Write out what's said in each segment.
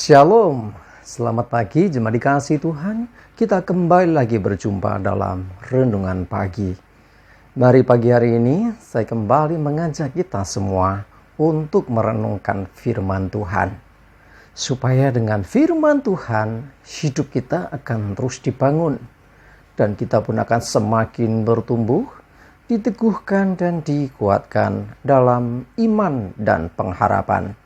Shalom, selamat pagi jemaat dikasihi Tuhan. Kita kembali lagi berjumpa dalam Renungan Pagi. Mari pagi hari ini saya kembali mengajak kita semua untuk merenungkan firman Tuhan. Supaya dengan firman Tuhan hidup kita akan terus dibangun. Dan kita pun akan semakin bertumbuh, diteguhkan dan dikuatkan dalam iman dan pengharapan.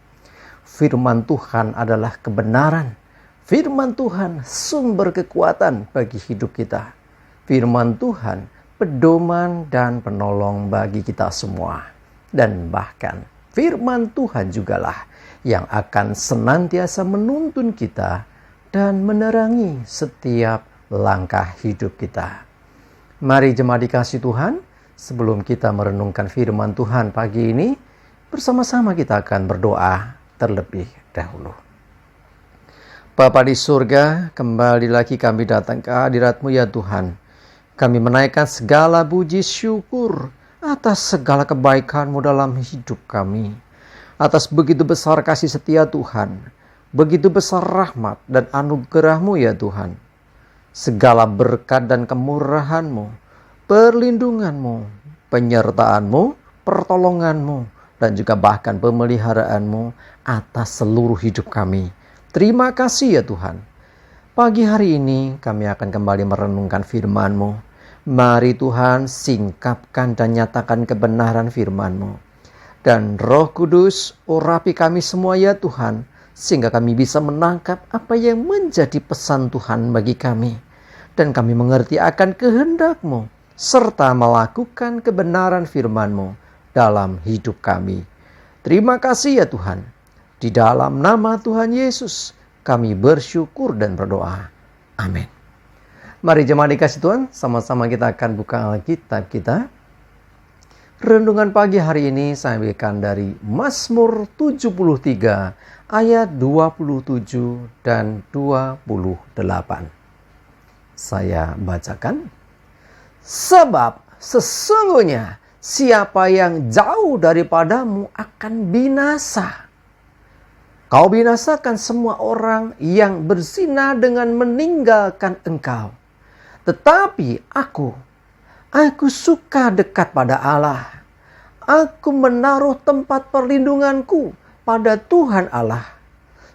Firman Tuhan adalah kebenaran. Firman Tuhan sumber kekuatan bagi hidup kita. Firman Tuhan pedoman dan penolong bagi kita semua. Dan bahkan firman Tuhan jugalah yang akan senantiasa menuntun kita dan menerangi setiap langkah hidup kita. Mari jemaat dikasihi Tuhan, sebelum kita merenungkan firman Tuhan pagi ini, bersama-sama kita akan berdoa terlebih dahulu. Bapa di surga, kembali lagi kami datang ke hadirat-Mu ya Tuhan. Kami menaikkan segala puji syukur atas segala kebaikan-Mu dalam hidup kami. Atas begitu besar kasih setia Tuhan, begitu besar rahmat dan anugerah-Mu ya Tuhan. Segala berkat dan kemurahan-Mu, perlindungan-Mu, penyertaan-Mu, pertolongan-Mu, dan juga bahkan pemeliharaan-Mu atas seluruh hidup kami. Terima kasih ya Tuhan. Pagi hari ini kami akan kembali merenungkan firman-Mu. Mari Tuhan singkapkan dan nyatakan kebenaran firman-Mu. Dan Roh Kudus urapi kami semua ya Tuhan, sehingga kami bisa menangkap apa yang menjadi pesan Tuhan bagi kami. Dan kami mengerti akan kehendak-Mu, serta melakukan kebenaran firman-Mu dalam hidup kami. Terima kasih ya Tuhan. Di dalam nama Tuhan Yesus kami bersyukur dan berdoa. Amin. Mari jemaat dikasihi Tuhan, sama-sama kita akan buka Alkitab kita. Renungan pagi hari ini saya ambilkan dari Mazmur 73 ayat 27 dan 28. Saya bacakan. Sebab sesungguhnya siapa yang jauh daripadamu akan binasa. Kau binasakan semua orang yang berzina dengan meninggalkan engkau. Tetapi aku suka dekat pada Allah. Aku menaruh tempat perlindunganku pada Tuhan Allah,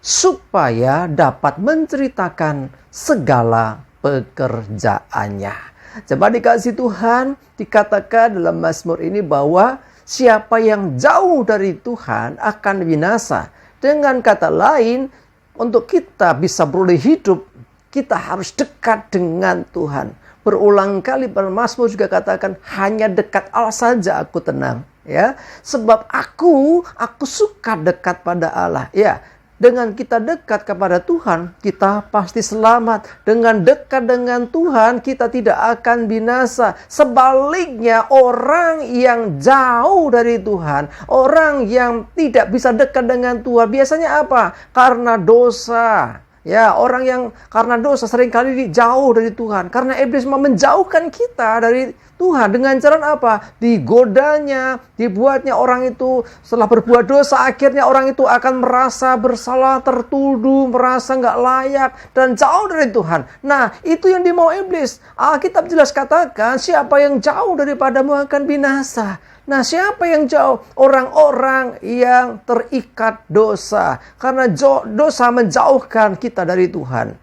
supaya dapat menceritakan segala pekerjaannya. Coba dikasih Tuhan, dikatakan dalam Mazmur ini bahwa siapa yang jauh dari Tuhan akan binasa. Dengan kata lain, untuk kita bisa beroleh hidup, kita harus dekat dengan Tuhan. Berulang kali Mazmur juga katakan, hanya dekat Allah saja aku tenang. Ya, sebab aku suka dekat pada Allah. Ya. Dengan kita dekat kepada Tuhan, kita pasti selamat. Dengan dekat dengan Tuhan, kita tidak akan binasa. Sebaliknya, orang yang jauh dari Tuhan, orang yang tidak bisa dekat dengan Tuhan, biasanya apa? Karena dosa. Ya, orang yang karena dosa seringkali jauh dari Tuhan. Karena iblis mau menjauhkan kita dari Tuhan. Dengan cara apa? Digodanya, dibuatnya orang itu setelah berbuat dosa, akhirnya orang itu akan merasa bersalah, tertuduh, merasa nggak layak, dan jauh dari Tuhan. Nah, itu yang dimau iblis. Alkitab jelas katakan, siapa yang jauh daripadamu akan binasa. Nah, siapa yang jauh? Orang-orang yang terikat dosa. Karena dosa menjauhkan kita dari Tuhan.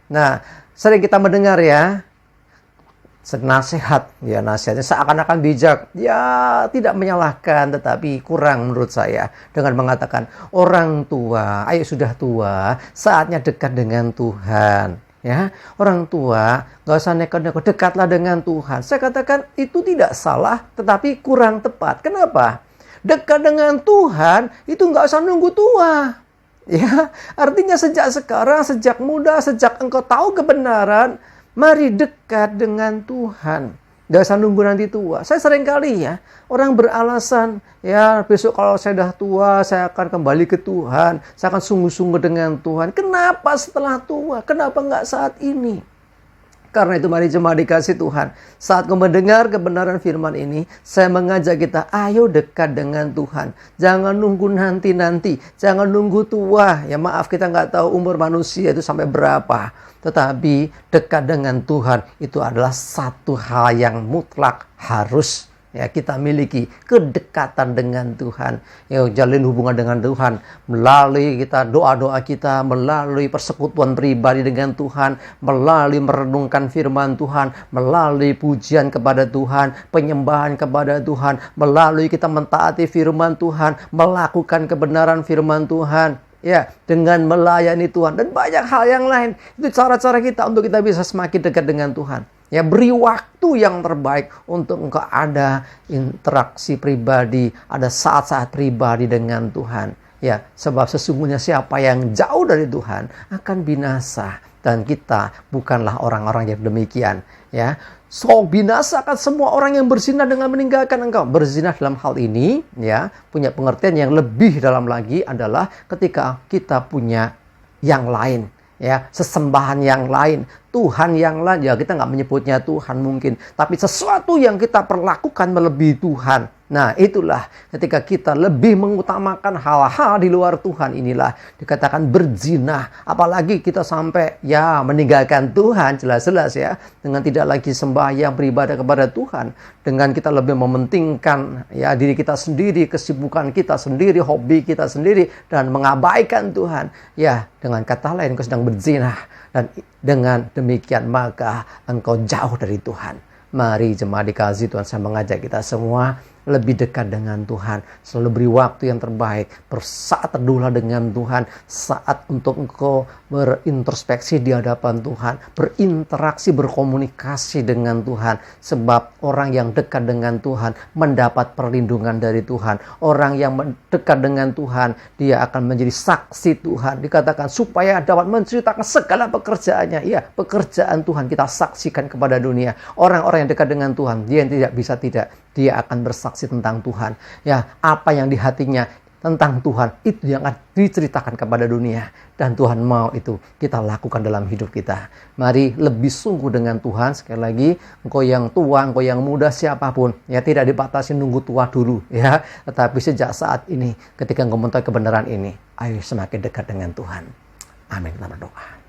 Nah, sering kita mendengar ya, nasihat. Ya, nasihatnya seakan-akan bijak. Ya, tidak menyalahkan, tetapi kurang menurut saya. Dengan mengatakan, orang tua, ayo sudah tua, saatnya dekat dengan Tuhan. Ya, orang tua gak usah neko-neko, dekatlah dengan Tuhan. Saya katakan itu tidak salah, tetapi kurang tepat. Kenapa? Dekat dengan Tuhan itu gak usah nunggu tua. Ya, artinya sejak sekarang, sejak muda, sejak engkau tahu kebenaran, mari dekat dengan Tuhan. Gak usah nunggu nanti tua. Saya sering kali ya, orang beralasan, ya besok kalau saya sudah tua, saya akan kembali ke Tuhan. Saya akan sungguh-sungguh dengan Tuhan. Kenapa setelah tua? Kenapa nggak saat ini? Karena itu mari jemaat dikasih Tuhan, saat kau mendengar kebenaran firman ini, saya mengajak kita, ayo dekat dengan Tuhan. Jangan nunggu nanti-nanti, jangan nunggu tua. Ya maaf, kita nggak tahu umur manusia itu sampai berapa. Tetapi dekat dengan Tuhan itu adalah satu hal yang mutlak harus ya kita miliki, kedekatan dengan Tuhan. Ya, jalin hubungan dengan Tuhan melalui kita doa-doa kita, melalui persekutuan pribadi dengan Tuhan, melalui merenungkan firman Tuhan, melalui pujian kepada Tuhan, penyembahan kepada Tuhan, melalui kita mentaati firman Tuhan, melakukan kebenaran firman Tuhan. Ya, dengan melayani Tuhan dan banyak hal yang lain. Itu cara-cara kita untuk kita bisa semakin dekat dengan Tuhan. Ya, beri waktu yang terbaik untuk engkau ada interaksi pribadi, ada saat-saat pribadi dengan Tuhan. Ya, sebab sesungguhnya siapa yang jauh dari Tuhan akan binasa, dan kita bukanlah orang-orang yang demikian. Ya, so binasakan semua orang yang berzina dengan meninggalkan engkau. Berzina dalam hal ini, ya, punya pengertian yang lebih dalam lagi adalah ketika kita punya yang lain. Ya, sesembahan yang lain, Tuhan yang lain, ya kita nggak menyebutnya Tuhan mungkin, tapi sesuatu yang kita perlakukan melebihi Tuhan. Nah, itulah ketika kita lebih mengutamakan hal-hal di luar Tuhan, inilah dikatakan berzina. Apalagi kita sampai ya meninggalkan Tuhan, jelas-jelas ya, dengan tidak lagi sembahyang beribadah kepada Tuhan, dengan kita lebih mementingkan ya diri kita sendiri, kesibukan kita sendiri, hobi kita sendiri, dan mengabaikan Tuhan. Ya, dengan kata lain engkau sedang berzina, dan dengan demikian maka engkau jauh dari Tuhan. Mari jemaat dikasih Tuhan, saya mengajak kita semua lebih dekat dengan Tuhan, selalu beri waktu yang terbaik, bersaat teduhlah dengan Tuhan, saat untuk engkau berintrospeksi di hadapan Tuhan, berinteraksi, berkomunikasi dengan Tuhan, sebab orang yang dekat dengan Tuhan mendapat perlindungan dari Tuhan. Orang yang dekat dengan Tuhan, dia akan menjadi saksi Tuhan. Dikatakan supaya dapat menceritakan segala pekerjaannya. Ya, pekerjaan Tuhan kita saksikan kepada dunia. Orang-orang yang dekat dengan Tuhan, dia yang tidak bisa tidak, dia akan bersaksi tentang Tuhan. Ya, apa yang di hatinya tentang Tuhan, itu yang akan diceritakan kepada dunia. Dan Tuhan mau itu kita lakukan dalam hidup kita. Mari lebih sungguh dengan Tuhan. Sekali lagi, engkau yang tua, engkau yang muda, siapapun, ya tidak dibatasi nunggu tua dulu, ya. Tetapi sejak saat ini, ketika engkau mengetahui kebenaran ini, ayo semakin dekat dengan Tuhan. Amin. Kita berdoa.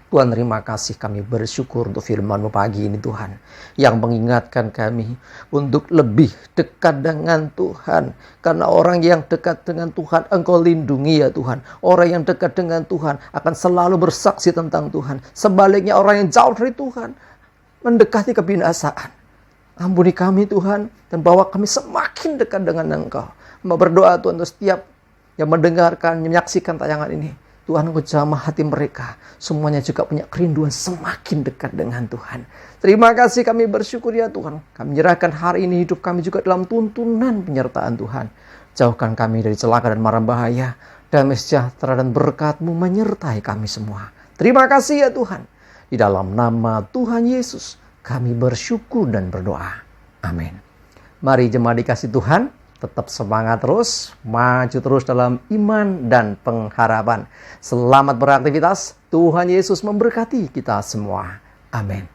Tuhan, terima kasih, kami bersyukur untuk firman-Mu pagi ini Tuhan, yang mengingatkan kami untuk lebih dekat dengan Tuhan. Karena orang yang dekat dengan Tuhan Engkau lindungi ya Tuhan. Orang yang dekat dengan Tuhan akan selalu bersaksi tentang Tuhan. Sebaliknya orang yang jauh dari Tuhan mendekati kebinasaan. Ampuni kami Tuhan, dan bawa kami semakin dekat dengan Engkau. Mau berdoa Tuhan untuk setiap yang mendengarkan, menyaksikan tayangan ini. Tuhan, Engkau jamah hati mereka. Semuanya juga punya kerinduan semakin dekat dengan Tuhan. Terima kasih, kami bersyukur ya Tuhan. Kami menyerahkan hari ini hidup kami juga dalam tuntunan penyertaan Tuhan. Jauhkan kami dari celaka dan mara bahaya. Damai sejahtera dan berkat-Mu menyertai kami semua. Terima kasih ya Tuhan. Di dalam nama Tuhan Yesus kami bersyukur dan berdoa. Amin. Mari jemaat dikasih Tuhan, tetap semangat terus, maju terus dalam iman dan pengharapan. Selamat beraktivitas, Tuhan Yesus memberkati kita semua. Amin.